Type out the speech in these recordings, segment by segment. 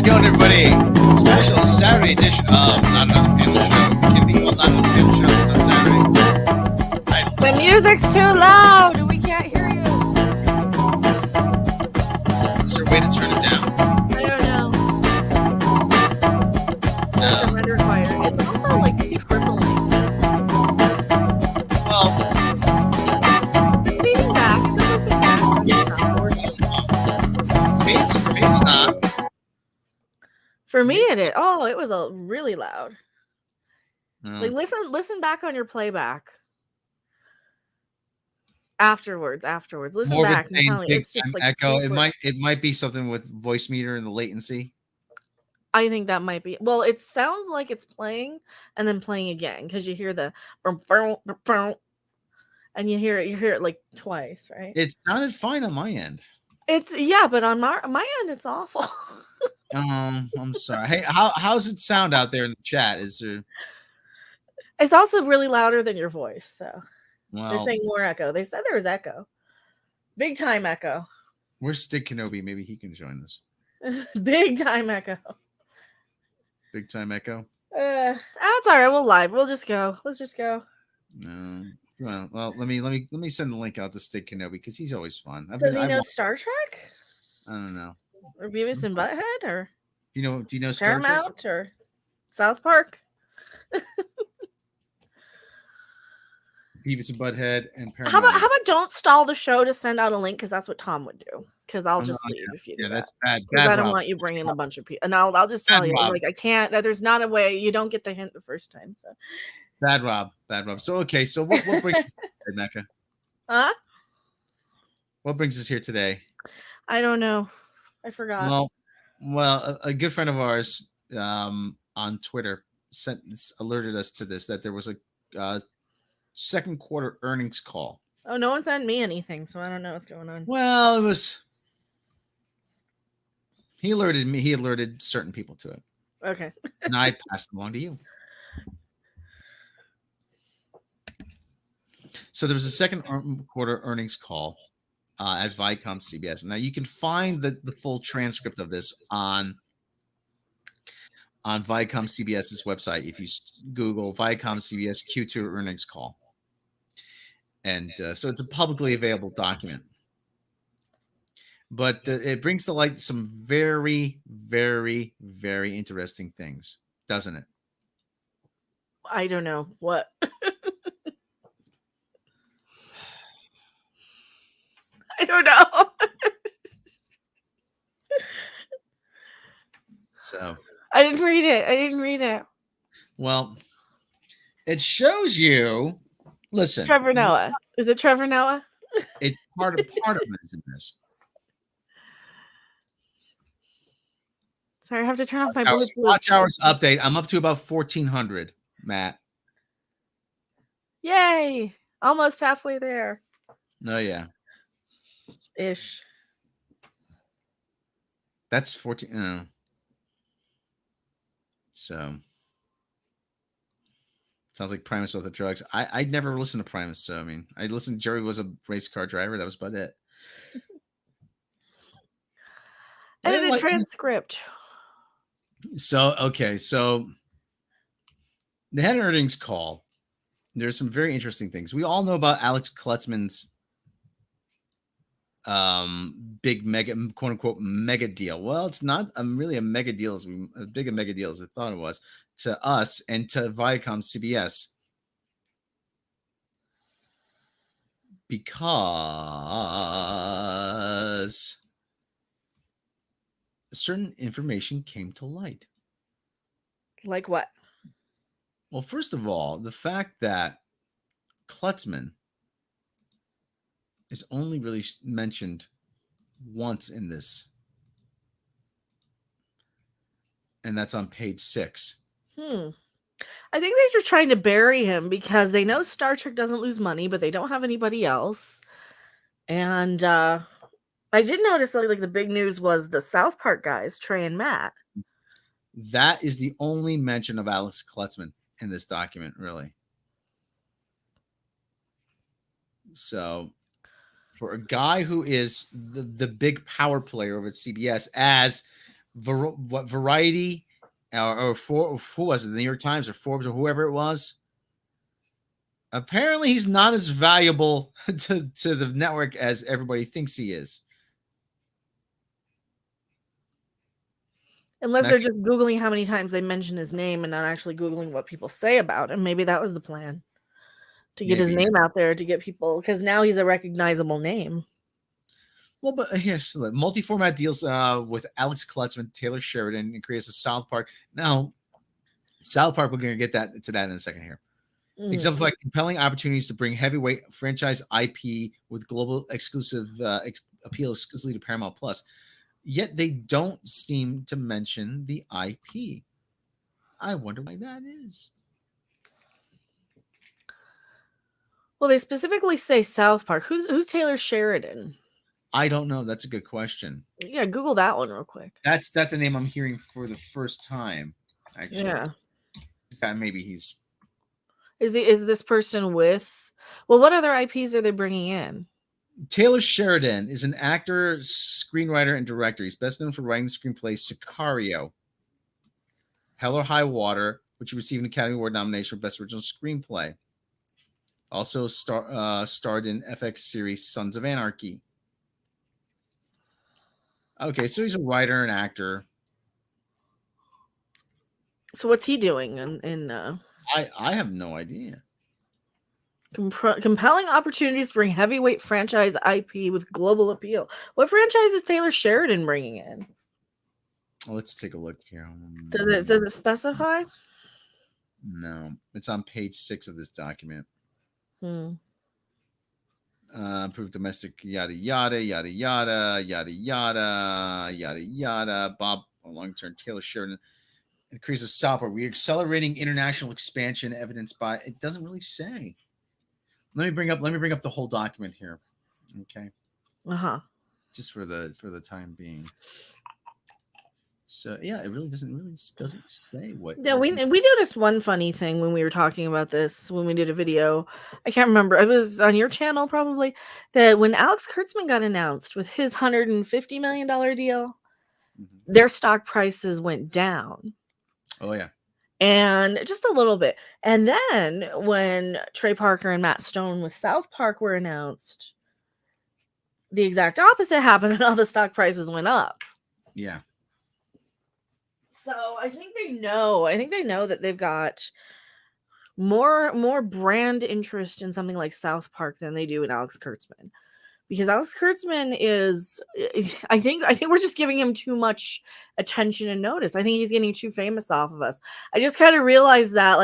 How's it going, everybody? Special Saturday edition of Not Another Panel Show. Can be called Not Another Panel Show. It's on Saturday. The music's too loud. We can't hear you. Is there a way to turn it down? I don't know. No. It's a render quieter. It's also like crippling. Well, Is it feeding back? Is it looping back? for me it's not. For me, it is. Oh, it was really loud. No. Like listen back on your playback. Afterwards. Listen Morbid back. I'm telling you, big it's just time like echo. super- It might be something with voice meter and the latency. I think that might be. Well, it sounds like it's playing and then playing again because you hear the and you hear it like twice, right? It sounded fine on my end. But on my end it's awful. I'm sorry. Hey, how's it sound out there in the chat? Is there? It's also really louder than your voice, so they're Well, saying more echo. They said there was echo, big time echo, where's Stig Kenobi? Maybe he can join us. big time echo. Big time echo. That's all right. We'll live. We'll just go. Let's just go. No. Well, let me send the link out to Stig Kenobi because he's always fun. Does he know Star Trek I don't know. or Beavis and Butthead or Do you know Star Trek? Paramount or South Park? Beavis and Butthead and Paramount. How about don't stall the show to send out a link because that's what Tom would do. Because I'll just leave if you do that. That's bad. Because I don't Rob. want you bringing a bunch of people. And I'll just tell you, Rob. like I can't. There's not a way. You don't get the hint the first time. So Bad Rob. So okay. So what brings us here, Mecca? huh? What brings us here today? I don't know. I forgot. Well, a good friend of ours on Twitter alerted us to this, that there was a second quarter earnings call. Oh, no one sent me anything, so I don't know what's going on. Well, it was. He alerted me. He alerted certain people to it, Okay. and I passed it along to you. So there was a second quarter earnings call at ViacomCBS. Now you can find the full transcript of this on ViacomCBS's website if you Google ViacomCBS Q2 earnings call. And so it's a publicly available document. But it brings to light some very, very, very interesting things, doesn't it? I don't know what. I don't know. So I didn't read it. Well, it shows you. Listen, Trevor Noah. Is it Trevor Noah? It's part of it is in this. Sorry, I have to turn off my Bluetooth. Watch hours update. I'm up to about 1,400, Matt. Yay! Almost halfway there. Oh yeah, Ish. that's 14. So sounds like Primus with the drugs. I never listened to Primus, so I mean, I listened. Jerry was a race car driver. That was about it. Edited transcript. So okay, so they had an earnings call. There's some very interesting things. We all know about Alex Kurtzman's big mega, quote unquote, mega deal. Well, it's not really a mega deal as big a mega deal as I thought it was to us and to ViacomCBS, because certain information came to light. Like what? Well, first of all, the fact that Kurtzman is only really mentioned once in this, and that's on page 6. I think they're just trying to bury him because they know Star Trek doesn't lose money, but they don't have anybody else. And I did notice that, like, the big news was the South Park guys, Trey and Matt. That is the only mention of Alex Kurtzman in this document, really. So for a guy who is the big power player over at CBS, as Variety, or who was it? The New York Times or Forbes or whoever it was. Apparently, he's not as valuable to the network as everybody thinks he is. Unless That they're just Googling how many times they mention his name and not actually Googling what people say about him. Maybe that was the plan, to get his maybe. name out there, to get people, because now he's a recognizable name. Well, but here's multi-format deals with Alex Kurtzman, Taylor Sheridan, and creates a South Park. Now, South Park, we're going to get to that in a second here. Exemplify compelling opportunities to bring heavyweight franchise IP with global exclusive appeal exclusively to Paramount Plus. Yet they don't seem to mention the IP. I wonder why that is. Well, they specifically say South Park. Who's Taylor Sheridan? I don't know. That's a good question. Yeah, Google that one real quick. That's a name I'm hearing for the first time. Actually, yeah. Maybe he's. Is this person with? Well, what other IPs are they bringing in? Taylor Sheridan is an actor, screenwriter, and director. He's best known for writing the screenplay Sicario, Hell or High Water, which received an Academy Award nomination for Best Original Screenplay. Also starred in FX series Sons of Anarchy. Okay, so he's a writer and actor. So what's he doing I have no idea. Compelling opportunities to bring heavyweight franchise IP with global appeal. What franchise is Taylor Sheridan bringing in? Let's take a look here. Does it specify? No, it's on page 6 of this document. Approved domestic, yada yada yada yada yada yada yada yada. Bob, long-term Taylor Sheridan. Increase of South Park. We're accelerating international expansion, evidenced by. It doesn't really say. Let me bring up the whole document here. Okay. Just for the time being. So yeah, it really doesn't say what. Yeah, we noticed one funny thing when we were talking about this, when we did a video. I can't remember. It was on your channel probably, that when Alex Kurtzman got announced with his $150 million deal, their stock prices went down. Oh yeah. And just a little bit. And then when Trey Parker and Matt Stone with South Park were announced, the exact opposite happened and all the stock prices went up. Yeah. So I think they know that they've got more brand interest in something like South Park than they do in Alex Kurtzman. Because Alex Kurtzman is, I think we're just giving him too much attention and notice. I think he's getting too famous off of us. I just kind of realized that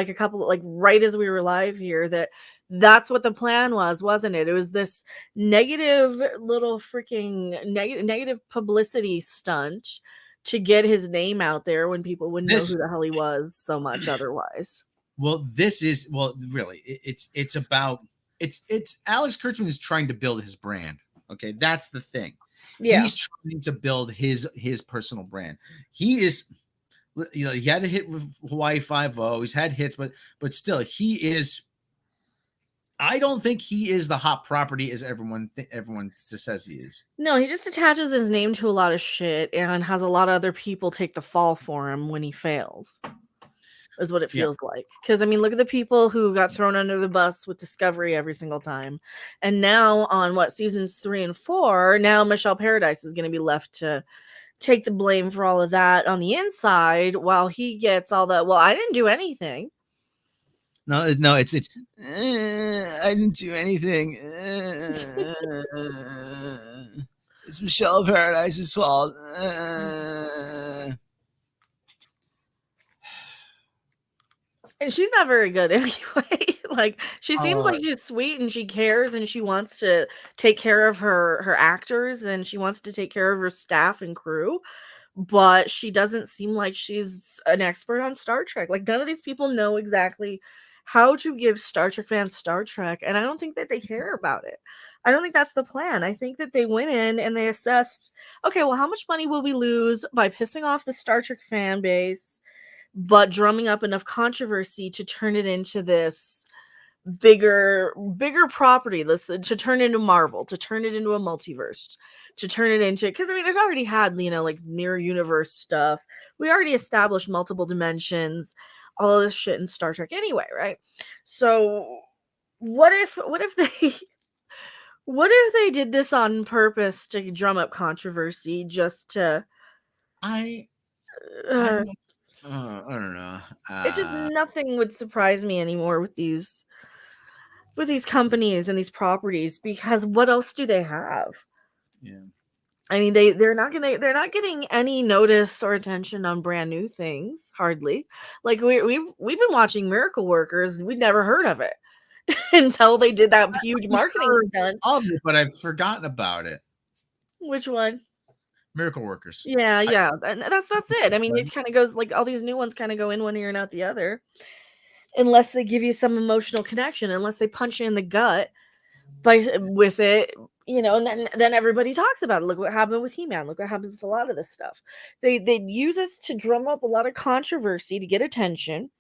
right as we were live here, that's what the plan was, wasn't it? It was this negative little freaking negative publicity stunt to get his name out there when people wouldn't know who the hell he was so much otherwise. Well, really, it's about Alex Kurtzman is trying to build his brand. Okay, that's the thing. Yeah. He's trying to build his personal brand. He is, he had a hit with Hawaii 5-0. He's had hits, but still, he is. I don't think he is the hot property as everyone says he is. No, he just attaches his name to a lot of shit and has a lot of other people take the fall for him when he fails. Is what it feels like. Because, I mean, look at the people who got thrown under the bus with Discovery every single time. And now on seasons 3 and 4, now Michelle Paradise is going to be left to take the blame for all of that on the inside while he gets all the, well, I didn't do anything. No, it's I didn't do anything. It's Michelle Paradise's fault. And she's not very good anyway. She seems like she's sweet and she cares and she wants to take care of her actors and she wants to take care of her staff and crew. But she doesn't seem like she's an expert on Star Trek. None of these people know exactly how to give Star Trek fans Star Trek. And I don't think that they care about it. I don't think that's the plan. I think that they went in and they assessed, okay, well, how much money will we lose by pissing off the Star Trek fan base, but drumming up enough controversy to turn it into this bigger property, to turn into Marvel, to turn it into a multiverse, to turn it into, because I mean, there's already had, you know, like near universe stuff. We already established multiple dimensions, all of this shit in Star Trek anyway, right? So what if they what if they did this on purpose to drum up controversy, just to I uh, don't know. it just, nothing would surprise me anymore with these companies and these properties, because what else do they have? Yeah. I mean, they're not getting any notice or attention on brand new things, hardly. Like we've been watching Miracle Workers, we'd never heard of it until they did that huge marketing stunt. Of it, but I've forgotten about it. Which one? Miracle Workers. Yeah, and that's it. I mean, it kind of goes like, all these new ones kind of go in one ear and out the other, unless they give you some emotional connection, unless they punch you in the gut with it, you know, and then everybody talks about it. Look what happened with He-Man. Look what happens with a lot of this stuff. They use us to drum up a lot of controversy to get attention,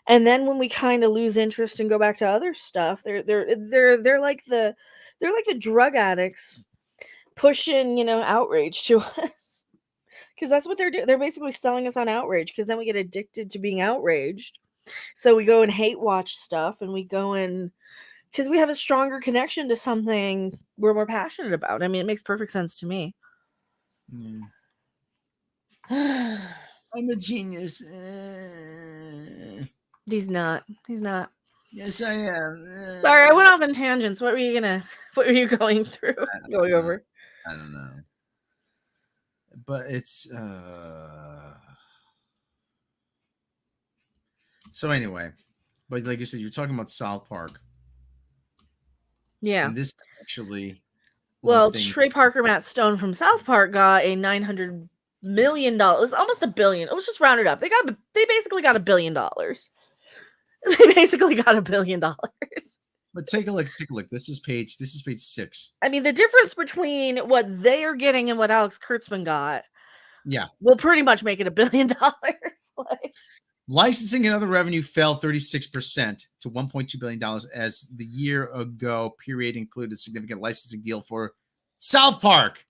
and then when we kind of lose interest and go back to other stuff, they're like the drug addicts pushing, you know, outrage to us, because that's what they're doing. They're basically selling us on outrage, because then we get addicted to being outraged. So we go and hate watch stuff, and we go and, because we have a stronger connection to something we're more passionate about. I mean, it makes perfect sense to me. I'm a genius. He's not. Yes, I am. Sorry, I went off on tangents. What were you going through? Going over? I don't know. But it's so anyway. But like you said, you're talking about South Park. Yeah. And this actually, well, Trey Parker, Matt Stone from South Park got a $900 million, almost $1 billion. Let's just round it up. They basically got $1 billion. They basically got $1 billion. But take a look. This is page 6. I mean, the difference between what they are getting and what Alex Kurtzman got, yeah, will pretty much make it $1 billion. Like, licensing and other revenue fell 36% to $1.2 billion, as the year ago period included a significant licensing deal for South Park.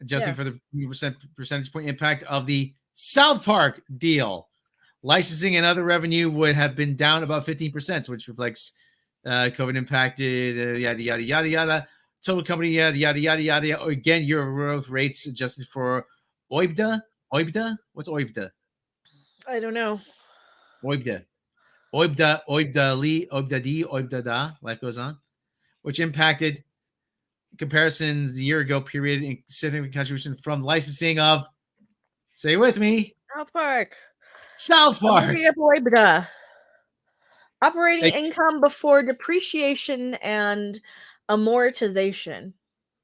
Adjusting for the percentage point impact of the South Park deal, licensing and other revenue would have been down about 15%, which reflects COVID impacted, yada, yada, yada, yada. Total company, yada, yada, yada, yada. Again, year growth rates adjusted for OIBDA. OIBDA? What's OIBDA? I don't know. OIBDA. OIBDA, life goes on, which impacted comparisons the year ago period, and significant contribution from licensing of, say it with me, South Park. OIBDA. Operating income before depreciation and amortization.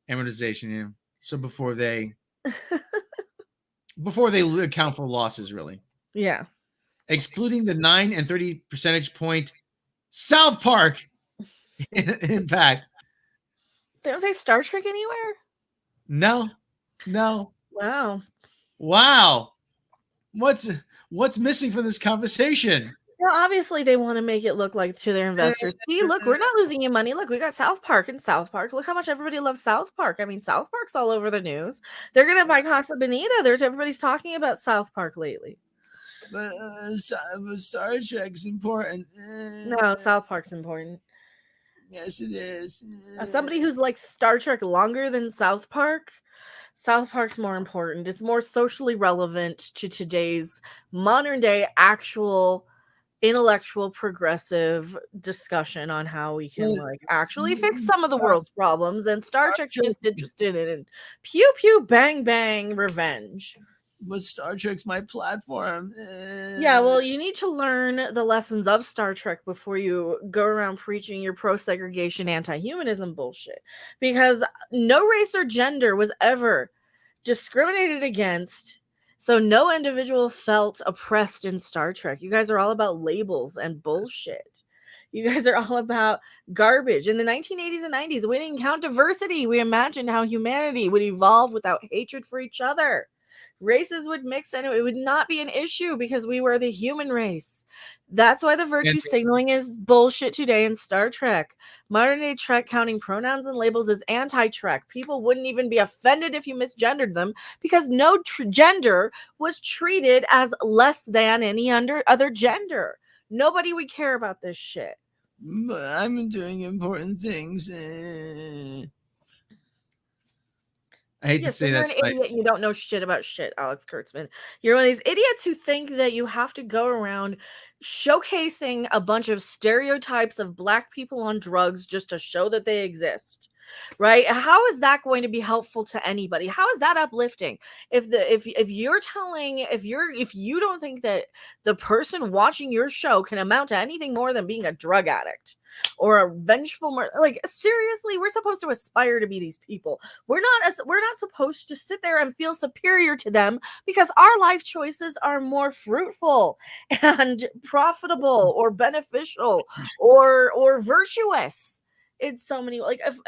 Yeah. So before they account for losses, really. Yeah. Excluding the 9 and 30 percentage point South Park impact. They don't say Star Trek anywhere? No. Wow. What's missing from this conversation? Well, obviously they want to make it look like to their investors, see, look, we're not losing you money. Look, we got South Park and South Park. Look how much everybody loves South Park. I mean, South Park's all over the news. They're going to buy Casa Bonita. Everybody's talking about South Park lately. But Star Trek's important. No, South Park's important. Yes, it is. As somebody who's like Star Trek longer than South Park's more important. It's more socially relevant to today's modern day actual intellectual progressive discussion on how we can like actually fix some of the world's problems, and Star Trek's just interested in pew pew bang bang revenge. But Star Trek's my platform. Yeah, well, you need to learn the lessons of Star Trek before you go around preaching your pro-segregation, anti-humanism bullshit. Because no race or gender was ever discriminated against, so no individual felt oppressed in Star Trek. You guys are all about labels and bullshit. You guys are all about garbage. In the 1980s and 90s, we didn't count diversity. We imagined how humanity would evolve without hatred for each other. Races would mix and it would not be an issue because we were the human race. That's why the virtue signaling is bullshit today in Star Trek. Modern day Trek counting pronouns and labels is anti-Trek. People wouldn't even be offended if you misgendered them because no gender was treated as less than any other gender. Nobody would care about this shit. I'm doing important things. I hate to say you're an idiot. You don't know shit about shit, Alex Kurtzman. You're one of these idiots who think that you have to go around showcasing a bunch of stereotypes of black people on drugs just to show that they exist. Right? How is that going to be helpful to anybody? How is that uplifting? If you don't think that the person watching your show can amount to anything more than being a drug addict or a vengeful like seriously, we're supposed to aspire to be these people. We're not supposed to sit there and feel superior to them because our life choices are more fruitful and profitable or beneficial or virtuous. It's so many, like if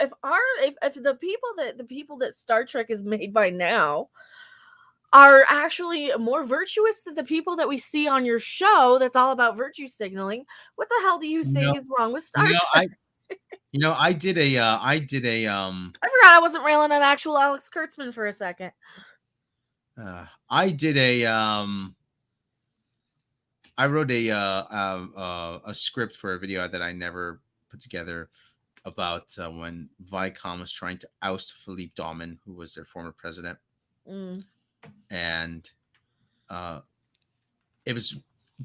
the people that Star Trek is made by now are actually more virtuous than the people that we see on your show that's all about virtue signaling, what the hell do you think is wrong with Star Trek? I did a I forgot I wasn't railing on actual Alex Kurtzman for a second. I did I wrote a script for a video that I never put together about when Viacom was trying to oust Philippe Dauman, who was their former president. And it was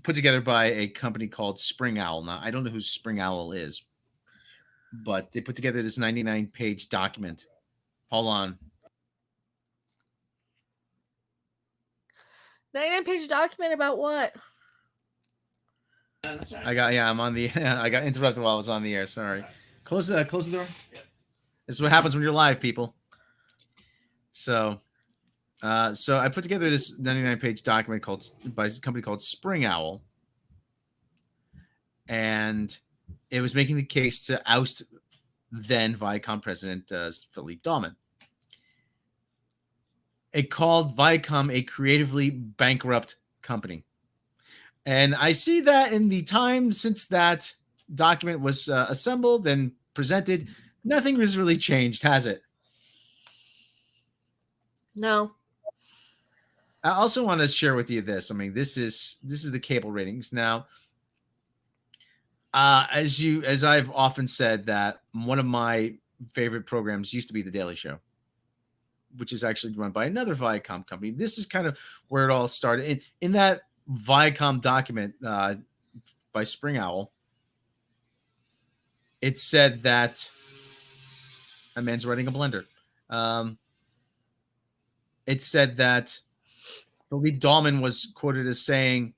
put together by a company called Spring Owl. Now, I don't know who Spring Owl is, but they put together this 99-page document. Hold on. 99-page document about what? I'm on the I got interrupted while I was on the air. Sorry. Close the door. Yeah. This is what happens when you're live, people. So I put together this 99-page document by a company called Spring Owl, and it was making the case to oust then Viacom president Philippe Dauman. It called Viacom a creatively bankrupt company, and I see that in the time since that document was assembled and presented, nothing has really changed, has it? No. I also want to share with you this. I mean, this is the cable ratings now. As I've often said, that one of my favorite programs used to be The Daily Show, which is actually run by another Viacom company. This is kind of where it all started. In that Viacom document by Spring Owl, it said that a man's running a blender. It said that Philippe Dauman was quoted as saying,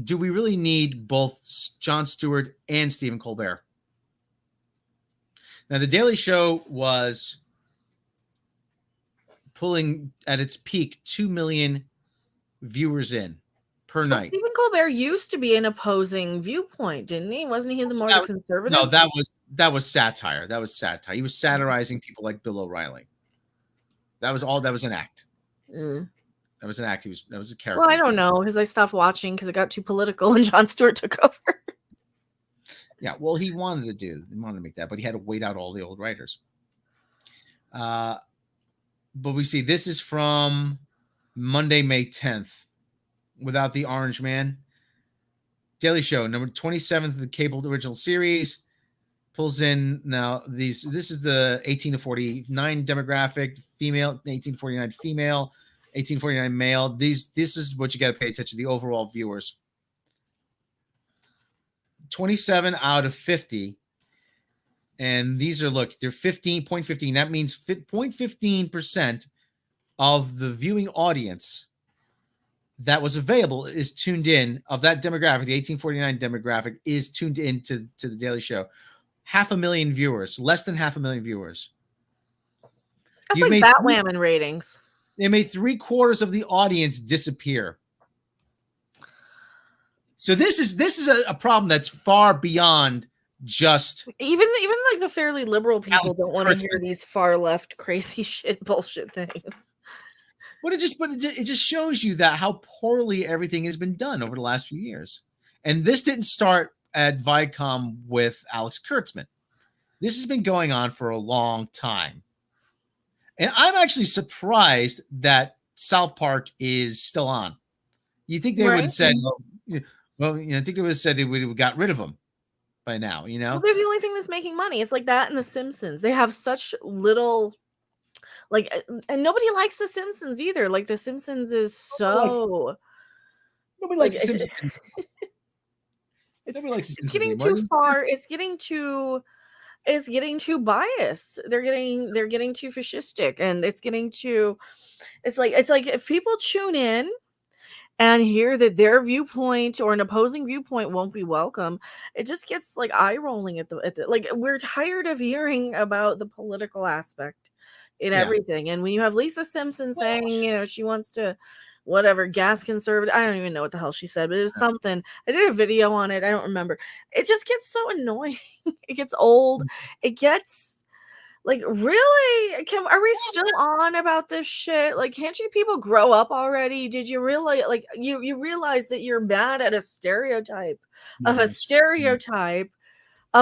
"Do we really need both Jon Stewart and Stephen Colbert?" Now, The Daily Show was pulling at its peak 2 million viewers in per night. Stephen Colbert used to be an opposing viewpoint, didn't he? Wasn't he the more conservative? No, that was satire. That was satire. He was satirizing people like Bill O'Reilly. That was an act. That was an act. That was a character. Well, I don't know, because I stopped watching because it got too political and Jon Stewart took over. Yeah, well, he wanted to make that, but he had to wait out all the old writers. But we see this is from Monday, May 10th, without the Orange Man. Daily Show, number 27th of the cable original series, pulls in now this is the 18 to 49 demographic, female, 1849 female, 1849 male. This is what you got to pay attention to, the overall viewers. 27 out of 50. And these are, look, they're 15.15. That means 0.15% of the viewing audience that was available is tuned in, of that demographic, the 1849 demographic is tuned in to the Daily Show. 500,000 viewers, less than 500,000 viewers. That's like Batwoman ratings. They made 3/4 of the audience disappear. So this is a problem that's far beyond just even like the fairly liberal people don't want to hear these far left crazy shit bullshit things. But it just shows you that how poorly everything has been done over the last few years. And this didn't start at Viacom with Alex Kurtzman. This has been going on for a long time. And I'm actually surprised that South Park is still on. You think they would Right? have said, I think they would have said they would have got rid of them by now, Well, they're the only thing that's making money. It's like that and The Simpsons. They have such little, like, and nobody likes The Simpsons either. Like, The Simpsons is so Nobody like likes The Simpsons. Nobody likes The it's Simpsons getting anymore. too far. It's getting too biased. They're getting too fascistic, and it's getting too. It's like if people tune in and hear that their viewpoint or an opposing viewpoint won't be welcome, it just gets like eye rolling at the like, we're tired of hearing about the political aspect in Yeah. everything. And when you have Lisa Simpson saying, she wants to whatever gas conservative, I don't even know what the hell she said, but it was something. I did a video on it. I don't remember. It just gets so annoying. It gets old. It gets like, really? Are we still on about this shit? Like, can't you people grow up already? Did you realize, like, you realize that you're mad at a stereotype of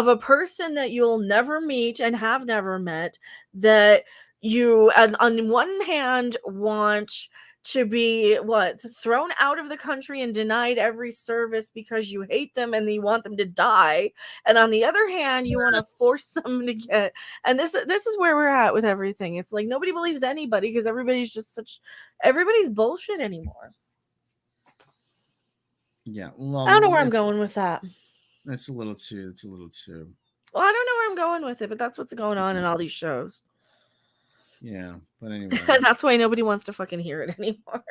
a person that you'll never meet and have never met, that you, on one hand, want to be thrown out of the country and denied every service because you hate them and you want them to die, and on the other hand you want to force them to get, and this is where we're at with everything. It's like nobody believes anybody because everybody's bullshit anymore. Yeah, well, I don't know where I'm going with that. It's a little too. Well, I don't know where I'm going with it, but that's what's going on in all these shows. Yeah, but anyway. That's why nobody wants to fucking hear it anymore.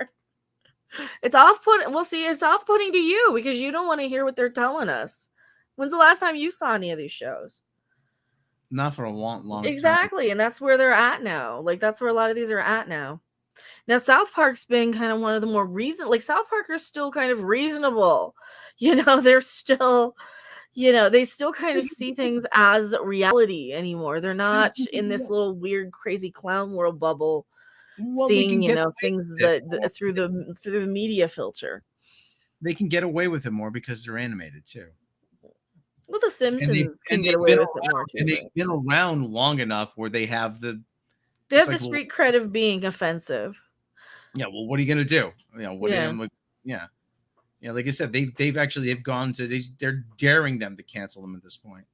It's off-putting. Well, see, it's off-putting to you because you don't want to hear what they're telling us. When's the last time you saw any of these shows? Not for a long time. Exactly, and that's where they're at now. Like, that's where a lot of these are at now. Now, South Park's been kind of one of the more like, South Park are still kind of reasonable. They're still, they still kind of see things as reality anymore. They're not in this little weird, crazy clown world bubble, seeing, things that through the media filter. They can get away with it more because they're animated too. Well, The Simpsons can get away with it more too. And they've been around long enough where they have the street cred of being offensive. Yeah, well, what are you gonna do? Like I said, they've gone to they're daring them to cancel them at this point.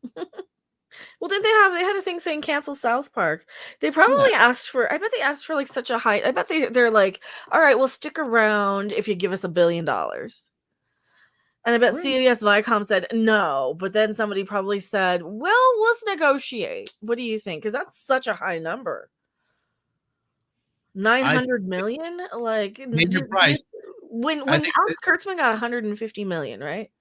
Well, they had a thing saying cancel South Park. They probably asked for, I bet they asked for like such a high, I bet they're like, all right, we'll stick around if you give us $1 billion. And I bet CBS Viacom said no, but then somebody probably said, well, let's negotiate. What do you think? Because that's such a high number. 900 million? Like, major price. When Alex Kurtzman got 150 million, right?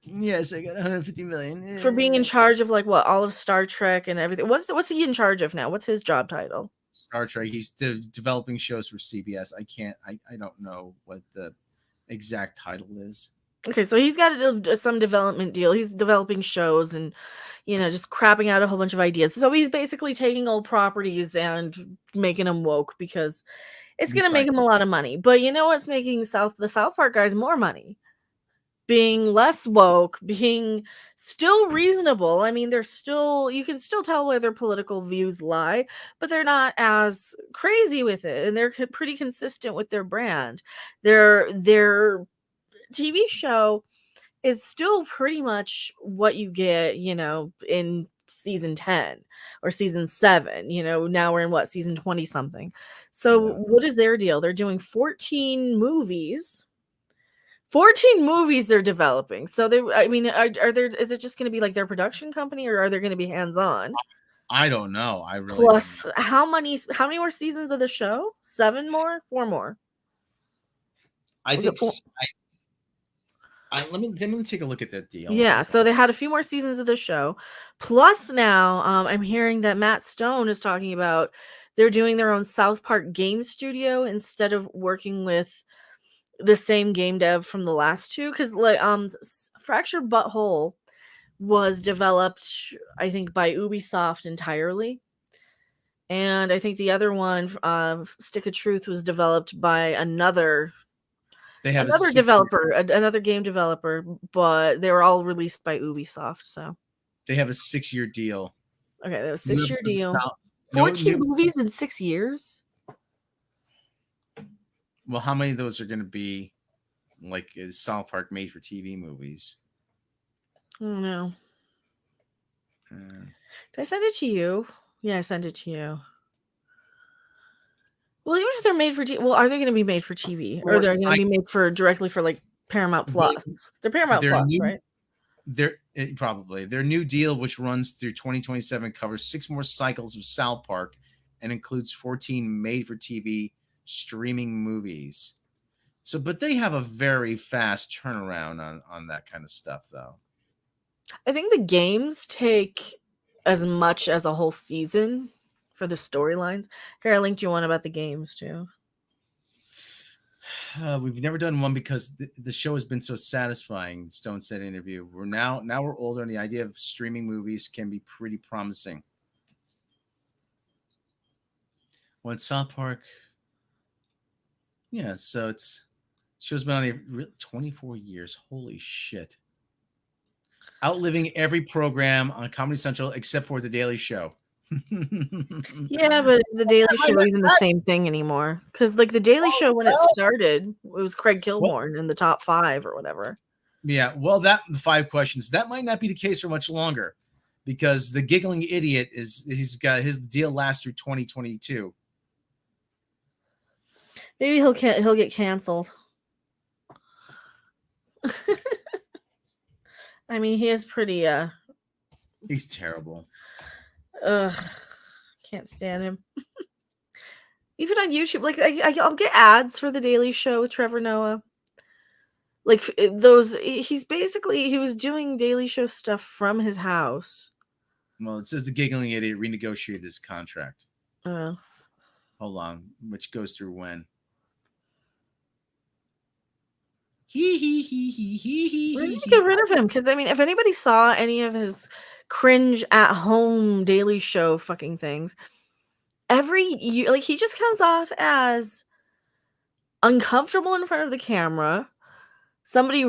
Yes, I got 150 million for being in charge of like all of Star Trek and everything. What's he in charge of now? What's his job title? Star Trek. He's developing shows for CBS. I don't know what the exact title is. Okay, so he's got some development deal. He's developing shows and just crapping out a whole bunch of ideas. So he's basically taking old properties and making them woke because it's going to make him a lot of money. But you know what's making the South Park guys more money? Being less woke, being still reasonable. I mean, you can still tell where their political views lie, but they're not as crazy with it, and they're pretty consistent with their brand. Their TV show is still pretty much what you get, in season 10 or season 7. Now we're in season 20 something. So what is their deal? They're doing 14 movies. 14 movies they're developing. So is it just going to be like their production company, or are they going to be hands-on? I don't know. I really Plus, don't know. how many more seasons of the show? 7 more? 4 more? I think let me take a look at that deal. Yeah, so they had a few more seasons of the show. Plus now, I'm hearing that Matt Stone is talking about they're doing their own South Park game studio instead of working with the same game dev from the last two, because Fractured Butthole was developed, I think, by Ubisoft entirely, And I think the other one, Stick of Truth, was developed by another They have a another six. developer, another game developer, but they were all released by Ubisoft. So They have a 6-year deal. okay, that was New 6-year episodes of deal. South. No 14 new. movies in 6 years. Well, how many of those are going to be like South Park made for TV movies? I don't know. Uh, Did I send it to you? Yeah, I sent it to you. Well, even if they're made for TV, well, are they going to be made for TV, or or they're going to be made for directly for like Paramount they, Plus? They're Paramount their Plus, new right? probably their new deal, which runs through 2027, covers 6 more cycles of South Park and includes 14 made-for-TV streaming movies. So, but they have a very fast turnaround on that kind of stuff, though. I think the games take as much as a whole season for the storylines. Here, I linked you one about the games too. We've never done one because the show has been so satisfying. Stone said in an interview. We're now we're older, and the idea of streaming movies can be pretty promising. When South Park, yeah, so show's been on the 24 years. Holy shit! Outliving every program on Comedy Central except for The Daily Show. Yeah, but the Daily Show isn't the same thing anymore. Because like the Daily Show when it started, it was Craig Kilborn in the top 5 or whatever. Yeah, well, the 5 questions, that might not be the case for much longer, because the giggling idiot he's got his deal lasts through 2022. Maybe he'll get canceled. I mean, he is pretty He's terrible. Can't stand him. Even on YouTube, like I'll get ads for the Daily Show with Trevor Noah. Like those, he was doing Daily Show stuff from his house. Well, it says the giggling idiot renegotiated his contract. Oh. Hold on, which goes through when? We need to get rid of him, because I mean, if anybody saw any of his cringe at home Daily Show fucking things, every year, like, he just comes off as uncomfortable in front of the camera. Somebody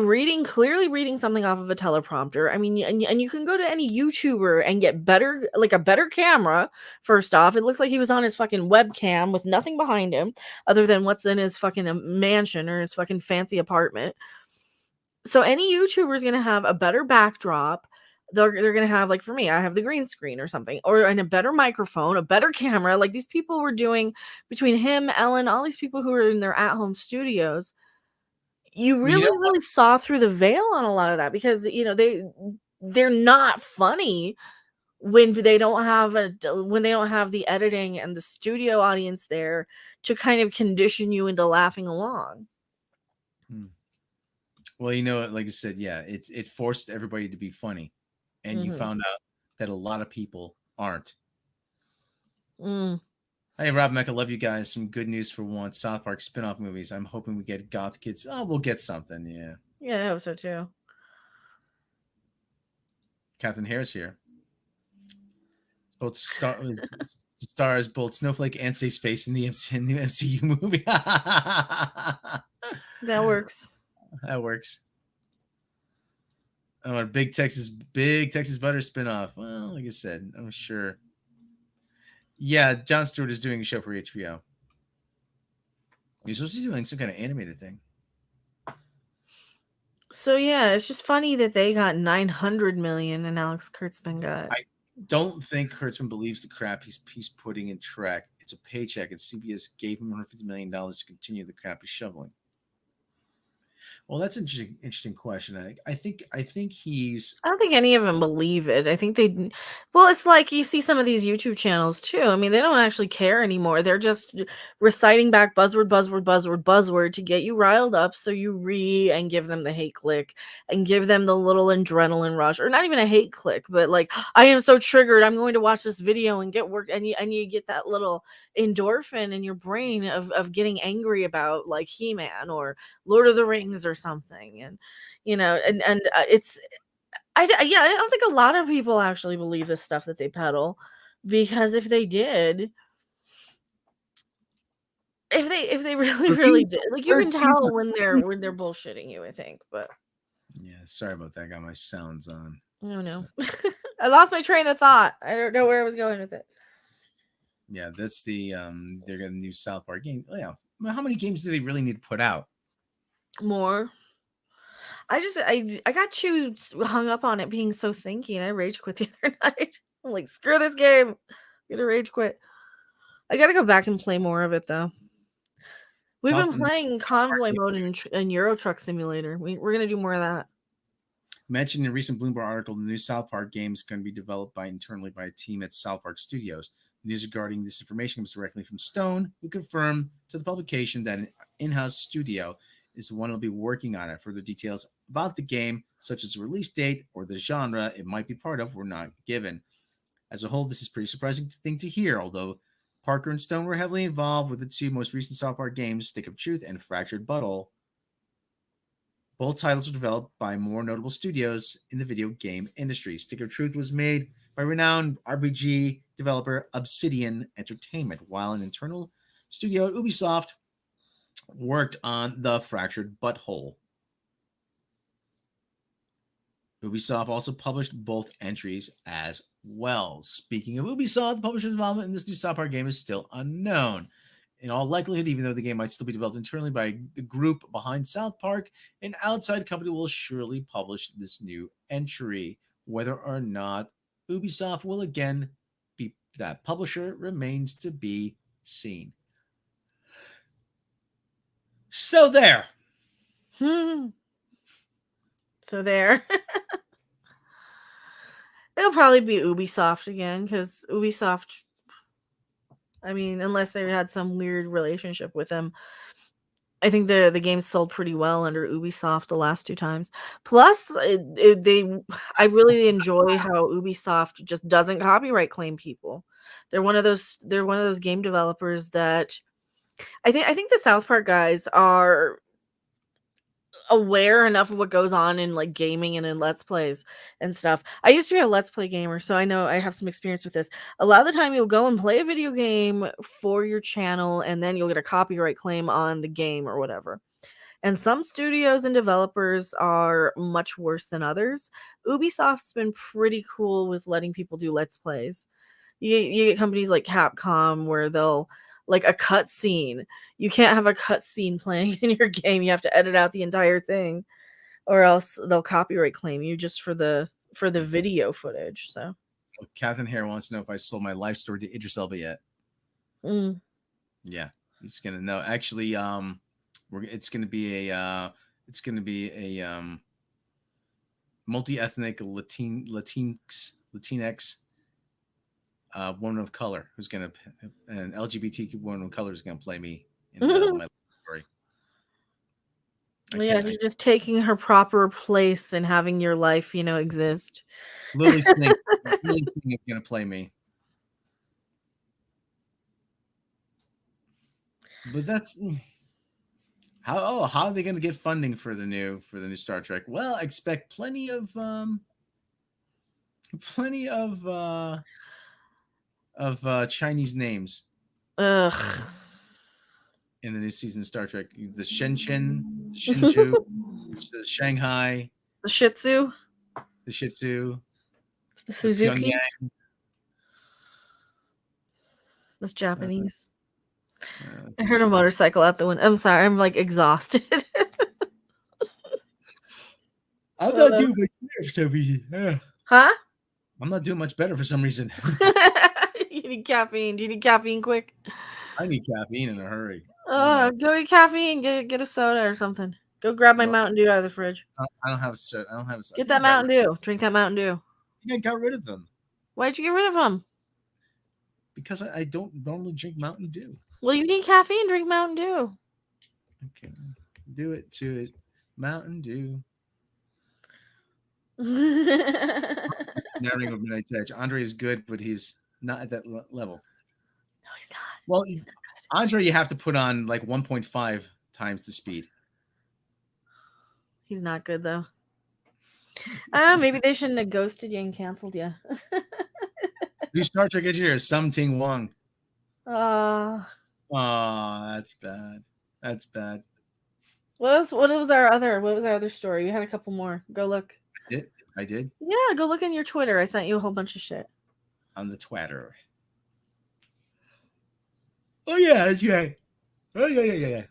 clearly reading something off of a teleprompter. I mean, and you can go to any YouTuber and get a better camera. First off, it looks like he was on his fucking webcam with nothing behind him other than what's in his fucking mansion or his fucking fancy apartment. So any YouTuber is going to have a better backdrop. They're going to have, like, for me, I have the green screen or something, and a better microphone, a better camera. Like, these people were doing, between him, Ellen, all these people who are in their at-home studios, you really saw through the veil on a lot of that, because, they're not funny when they don't have the editing and the studio audience there to kind of condition you into laughing along. Well, like I said, yeah, it forced everybody to be funny, and you found out that a lot of people aren't. Hey, Rob Mecca, love you guys. Some good news for once. South Park spin-off movies. I'm hoping we get Goth Kids. Oh, we'll get something, yeah. Yeah, I hope so too. Catherine Hare's here. Both stars both Snowflake and Safe Space in the MCU movie. That works. That works. Oh, a big Texas Butter spinoff. Well, like I said, I'm sure. Yeah, Jon Stewart is doing a show for HBO. He's supposed to be doing some kind of animated thing. So yeah, it's just funny that they got 900 million and Alex Kurtzman got. I don't think Kurtzman believes the crap he's putting in Trek. It's a paycheck, and CBS gave him $150 million to continue the crap he's shoveling. Well, that's an interesting question. I think he's. I don't think any of them believe it. I think they. Well, it's like you see some of these YouTube channels too. I mean, they don't actually care anymore. They're just reciting back buzzword to get you riled up, so you and give them the hate click and give them the little adrenaline rush, or not even a hate click, but like, I am so triggered, I'm going to watch this video and get worked, and you get that little endorphin in your brain of getting angry about, like, He-Man or Lord of the Rings or something. And it's I don't think a lot of people actually believe this stuff that they peddle, because if they did, if they really did, like, you can tell when they're bullshitting you, I think, but Yeah, sorry about that. I got my sounds on. I don't So, know. I lost my train of thought. I don't know where I was going with it. yeah, that's the they're gonna new South Park game. Oh, yeah. Well, how many games do they really need to put out? More. I got too hung up on it being so thinky, and I rage quit the other night. I'm like, screw this game. I'm gonna rage quit. I gotta go back and play more of it though. We've been playing Convoy mode in Euro Truck Simulator. We're gonna do more of that. Mentioned in a recent Bloomberg article, the new South Park game is going to be developed internally by a team at South Park Studios. News regarding this information comes directly from Stone, who confirmed to the publication that an in-house studio is the one who will be working on it. Further details about the game, such as the release date or the genre it might be part of, were not given. As a whole, this is a pretty surprising thing to hear, although Parker and Stone were heavily involved with the two most recent South Park games, Stick of Truth and Fractured Butthole. Both titles were developed by more notable studios in the video game industry. Stick of Truth was made by renowned RPG developer Obsidian Entertainment, while an internal studio at Ubisoft worked on the Fractured Butthole. Ubisoft also published both entries as well. Speaking of Ubisoft, the publisher's involvement in this new South Park game is still unknown. In all likelihood, even though the game might still be developed internally by the group behind South Park, an outside company will surely publish this new entry. Whether or not Ubisoft will again be that publisher remains to be seen. So there. So there. It'll probably be Ubisoft again, because Ubisoft, I mean, unless they had some weird relationship with them, I think the game sold pretty well under Ubisoft the last 2 times. Plus, I really enjoy how Ubisoft just doesn't copyright claim people. They're one of those game developers that I think the South Park guys are aware enough of what goes on in like gaming and in let's plays and stuff. I used to be a let's play gamer, so I know I have some experience with this. A lot of the time you'll go and play a video game for your channel, and then you'll get a copyright claim on the game or whatever. And some studios and developers are much worse than others. Ubisoft's been pretty cool with letting people do let's plays. You get companies like Capcom where they'll, like, a cutscene. You can't have a cutscene playing in your game. You have to edit out the entire thing, or else they'll copyright claim you just for the video footage. So Captain Hare wants to know if I sold my life story to Idris Elba yet. Yeah, he's gonna know. Actually, it's gonna be a multi-ethnic Latinx woman of color who's gonna, an LGBTQ woman of color is gonna play me in my story. Yeah, you're just taking her proper place and having your life, exist. Lily Singh is gonna play me. But that's how are they gonna get funding for the new Star Trek? Well, I expect plenty of Chinese names. Ugh. In the new season of Star Trek, the Shenzhen, the Shenzhou, the Shanghai, the Shih Tzu, the Suzuki, that's Japanese. I heard a motorcycle out the window. I'm sorry, I'm like exhausted. I'm not doing much better for some reason. Huh? I'm not doing much better for some reason. You need caffeine. Do you need caffeine quick? I need caffeine in a hurry. Go get caffeine. Get a soda or something. Go grab my Mountain Dew out of the fridge. I don't have a soda. Get that Mountain Dew. Drink that Mountain Dew. I got rid of them. Why'd you get rid of them? Because I don't normally drink Mountain Dew. Well, you need caffeine. Drink Mountain Dew. Okay. Do it to it. Mountain Dew. Narrowing of Midnight Edge. Andre is good, but he's not at that level. No, he's not. Well, he's not good. Andre, you have to put on like 1.5 times the speed. He's not good though. I don't know. Maybe they shouldn't have ghosted you and canceled you. New Star Trek engineer, Sum Ting Wong. Oh, that's bad. That's bad. What was our other story? We had a couple more. Go look. I did Yeah, go look in your Twitter. I sent you a whole bunch of shit. on the Twitter. Oh yeah, yeah. Oh yeah.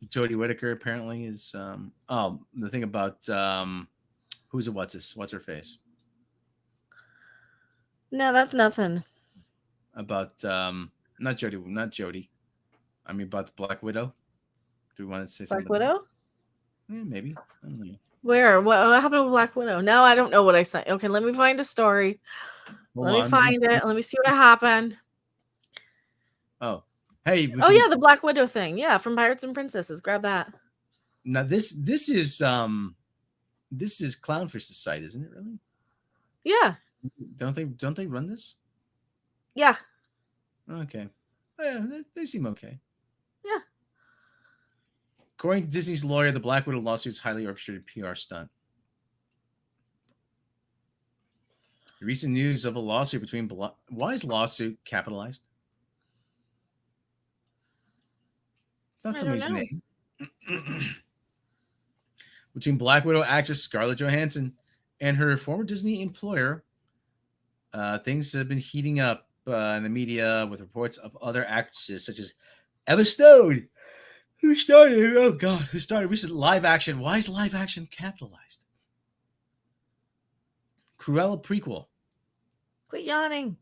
Jodie Whittaker apparently is the thing about who's it? What's her face? No, that's nothing. About not Jodie. I mean about the Black Widow. Do we want to say Black something about Widow? that? Maybe. I don't know. Where? What happened with Black Widow? No, I don't know what I sent. Okay, let me find a story. Hold Let me on. find it. Let me see what happened. Oh, hey, we Oh can yeah, the Black Widow thing. Yeah, from Pirates and Princesses. Grab that. now. This is Clownfish's site, isn't it? Really? Yeah. Don't they run this? Yeah. Okay. Yeah, they seem okay. Yeah. According to Disney's lawyer, the Black Widow lawsuit is highly orchestrated PR stunt. The recent news of a lawsuit between why is lawsuit capitalized? It's not I don't somebody's know. name. Between Black Widow actress Scarlett Johansson and her former Disney employer, things have been heating up in the media with reports of other actresses such as Emma Stone, who started recent live action. Why is live action capitalized? Cruella prequel. Quit yawning.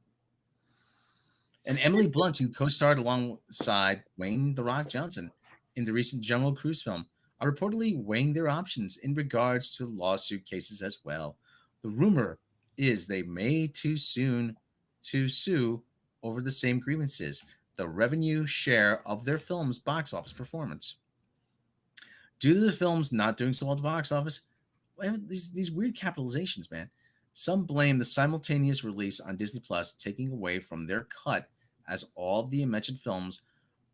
And Emily Blunt, who co-starred alongside Wayne "The Rock" Johnson in the recent Jungle Cruise film, are reportedly weighing their options in regards to lawsuit cases as well. The rumor is they may too soon to sue over the same grievances, the revenue share of their film's box office performance. Due to the films not doing so well at the box office, we have these weird capitalizations, man. Some blame the simultaneous release on Disney Plus taking away from their cut, as all of the mentioned films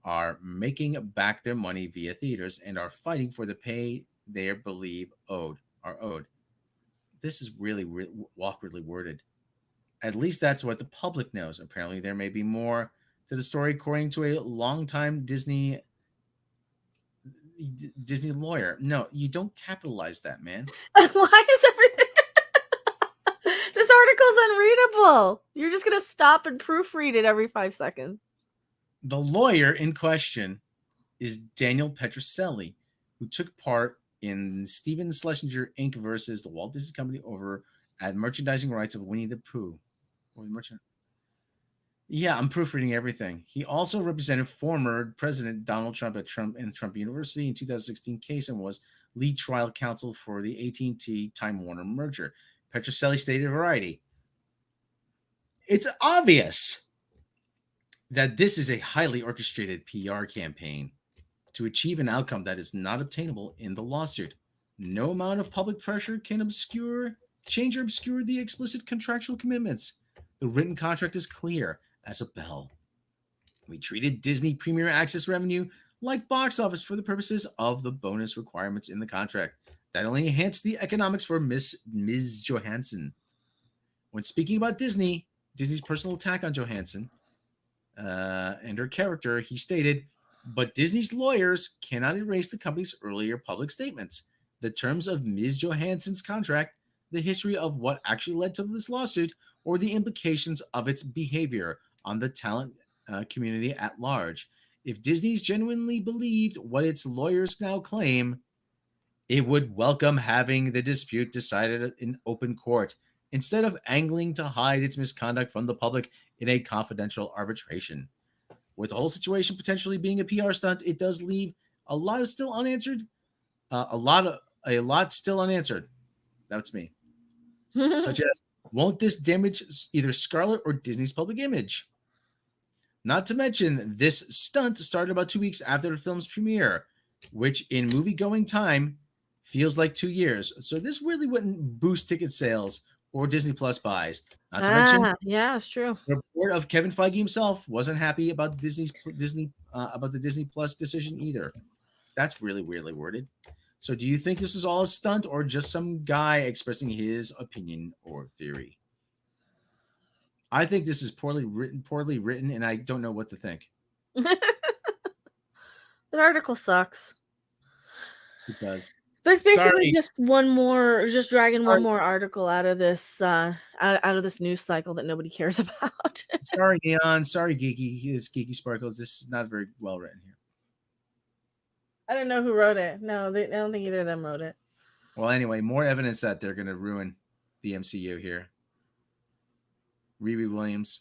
are making back their money via theaters and are fighting for the pay they believe owed. This is really awkwardly worded. At least that's what the public knows. Apparently, there may be more to the story, according to a longtime Disney lawyer. No, you don't capitalize that, man. Why is everything this article's unreadable? You're just gonna stop and proofread it every 5 seconds. The lawyer in question is Daniel Petroselli, who took part in Steven Schlesinger Inc. versus the Walt Disney Company over at merchandising rights of Winnie the Pooh. Yeah, I'm proofreading everything. He also represented former President Donald Trump at Trump University in 2016 case and was lead trial counsel for the AT&T Time Warner merger. Petroselli stated to Variety, "It's obvious that this is a highly orchestrated PR campaign to achieve an outcome that is not obtainable in the lawsuit. No amount of public pressure can change or obscure the explicit contractual commitments. The written contract is clear as a bell. We treated Disney Premier Access revenue like box office for the purposes of the bonus requirements in the contract. That only enhanced the economics for Ms. Johansson. When speaking about Disney's personal attack on Johansson and her character, he stated, but Disney's lawyers cannot erase the company's earlier public statements. The terms of Ms. Johansson's contract, the history of what actually led to this lawsuit, or the implications of its behavior on the talent community at large. If Disney's genuinely believed what its lawyers now claim, it would welcome having the dispute decided in open court instead of angling to hide its misconduct from the public in a confidential arbitration. With the whole situation potentially being a PR stunt, it does leave a lot of still unanswered. A lot still unanswered. That's me. Such as, won't this damage either Scarlett or Disney's public image? Not to mention, this stunt started about 2 weeks after the film's premiere, which in movie-going time feels like 2 years. So this really wouldn't boost ticket sales or Disney Plus buys. Not to mention, Yeah, it's true. the report of Kevin Feige himself wasn't happy about about the Disney Plus decision either. That's really weirdly worded. So do you think this is all a stunt or just some guy expressing his opinion or theory? I think this is poorly written, and I don't know what to think. That article sucks. It does. But it's basically Sorry. just dragging one more article out of this out of this news cycle that nobody cares about. Sorry, Neon. Sorry, Geeky Sparkles. This is not very well written here. I don't know who wrote it. No, I don't think either of them wrote it. Well, anyway, more evidence that they're going to ruin the MCU here. Riri Williams